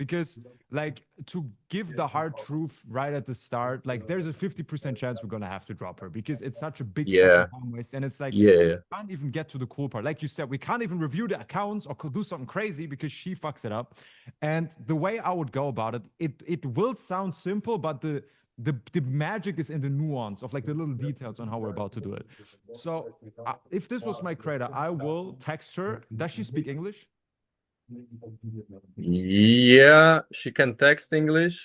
Because like to give the hard truth right at the start, like there's a 50% chance we're gonna have to drop her because it's such a big fucking Yeah. time waste. And it's like Yeah. can't even get to the cool part. Like you said, we can't even review the accounts or could do something crazy because she fucks it up. And the way I would go about it, it will sound simple, but the magic is in the nuance of like the little details on how we're about to do it. So if this was my creator, I will text her. Does she speak English? Yeah, she can text English.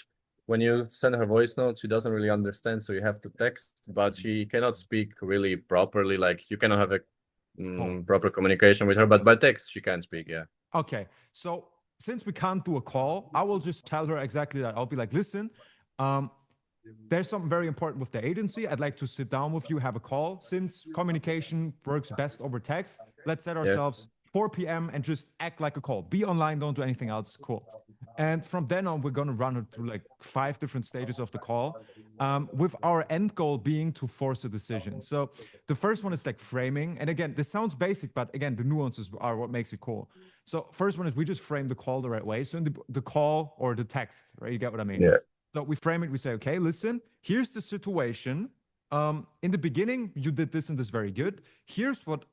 When you send her voice note, she doesn't really understand, so you have to text, but she cannot speak really properly. Like you cannot have a Oh, proper communication with her, but by text she can speak, yeah. okay. So since we can't do a call, I will just tell her exactly that. I'll be like, listen, um, there's something very important with the agency. I'd like to sit down with you, have a call. Since communication works best over text, let's set Yeah. ourselves 4 p.m. and just act like a call. Be online, don't do anything else. Cool. And from then on, we're going to run it through like 5 different stages of the call, with our end goal being to force a decision. So the first one is like framing. And again, this sounds basic, but again, the nuances are what makes it cool. So first one is we just frame the call the right way. So in the call or the text, right? You get what I mean? Yeah. So we frame it. We say, okay, listen, here's the situation. In the beginning, you did this and this very good. Here's what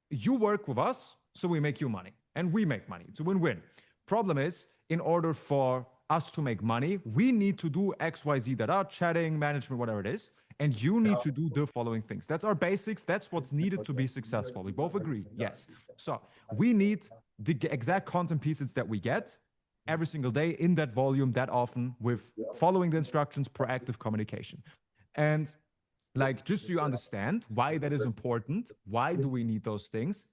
you work with us, so we make you money and we make money. It's a win-win. Problem is, in order for us to make money, we need to do XYZ, that are chatting, management, whatever it is. And you need to do the following things. That's our basics. That's what's needed to be successful. We both agree. Yes. So we need the exact content pieces that we get every single day in that volume, that often, with following the instructions, proactive communication. And like, just so you understand why that is important, why do we need those things?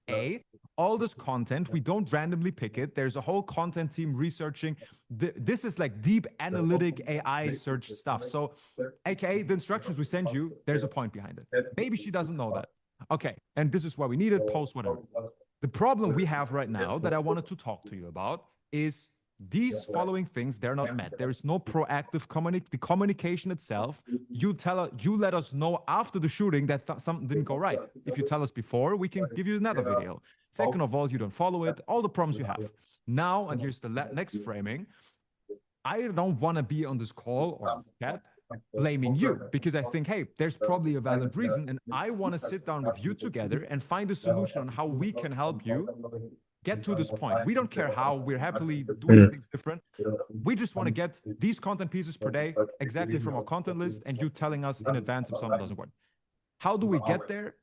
All this content, we don't randomly pick it. There's a whole content team researching. This is like deep analytic AI search stuff. So, aka the instructions we send you, there's a point behind it. Maybe she doesn't know that. Okay, and this is why we need it, post, whatever. The problem we have right now that I wanted to talk to you about is these following things. They're not met. There is no proactive the communication itself. You let us know after the shooting that something didn't go right. If you tell us before, we can give you another video. Second of all, you don't follow it, all the problems you have now. And here's the next framing. I don't want to be on this call or this chat blaming you, because I think, hey, there's probably a valid reason, and I want to sit down with you together and find a solution on how we can help you get to this point. We don't care how, we're happily doing things different. We just want to get these content pieces per day exactly from our content list, and you telling us in advance if something doesn't work. How do we get there?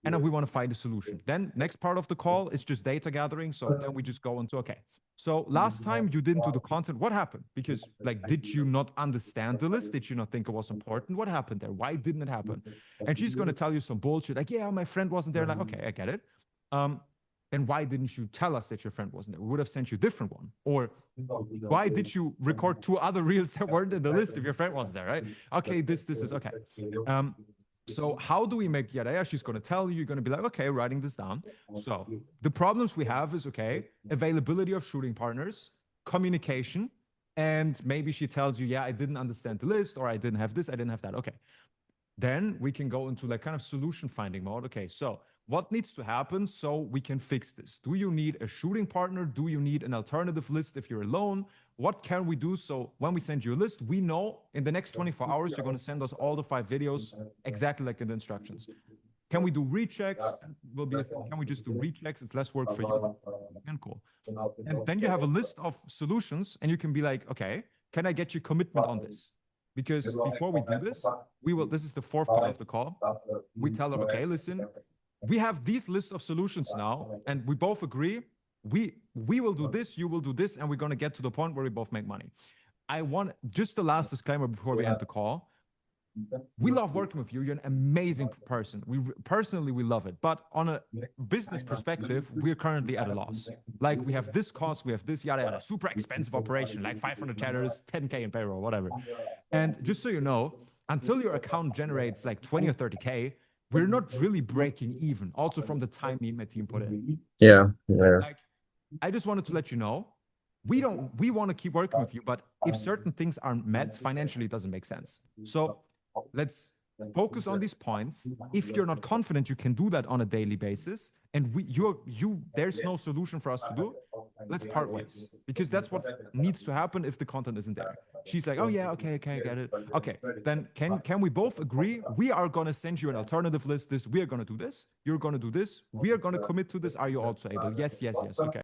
And then we want to find a solution. Then next part of the call is just data gathering. So then we just go into, okay, so last time you didn't do the content. What happened? Because like, did you not understand the list? Did you not think it was important? What happened there? Why didn't it happen? And she's going to tell you some bullshit like, yeah, my friend wasn't there. Like, okay, I get it. Then why didn't you tell us that your friend wasn't there? We would have sent you a different one. Or why did you record 2 other reels that weren't in the list if your friend wasn't there, right? Okay, this is okay. So how do we make Yadaya? She's going to tell you, you're going to be like, okay, writing this down. So the problems we have is, okay, availability of shooting partners, communication, and maybe she tells you, yeah, I didn't understand the list, or I didn't have this, I didn't have that. Okay. Then we can go into like kind of solution finding mode. Okay, so what needs to happen so we can fix this? Do you need a shooting partner? Do you need an alternative list if you're alone? What can we do so when we send you a list, we know in the next 24 hours, you're going to send us all the 5 videos exactly like in the instructions. Can we do rechecks? Will be a thing. Can we just do rechecks? It's less work for you. And cool. And then you have a list of solutions, and you can be like, okay, can I get your commitment on this? Because before we do this, we will, this is the fourth part of the call. We tell her, okay, listen, we have these list of solutions now, and we both agree we will do this, you will do this, and we're going to get to the point where we both make money. I want just the last disclaimer before we end the call. We love working with you. You're an amazing person. We love it. But on a business perspective, we're currently at a loss. Like, we have this cost, we have this yada yada, super expensive operation, like 500 chatters, 10K in payroll, whatever. And just so you know, until your account generates like 20 or 30K, we're not really breaking even. Also from the time me and my team put in. Yeah. Yeah. Like, I just wanted to let you know, we want to keep working with you, but if certain things aren't met financially, it doesn't make sense. So let's focus on these points. If you're not confident you can do that on a daily basis, and there's no solution for us to do, let's part ways, because that's what needs to happen if the content isn't there. She's like, oh yeah, okay, I get it. Okay, then can we both agree? We are gonna send you an alternative list. We are gonna do this. You're gonna do this. We are gonna commit to this. Are you also able? Yes, yes, yes. Okay.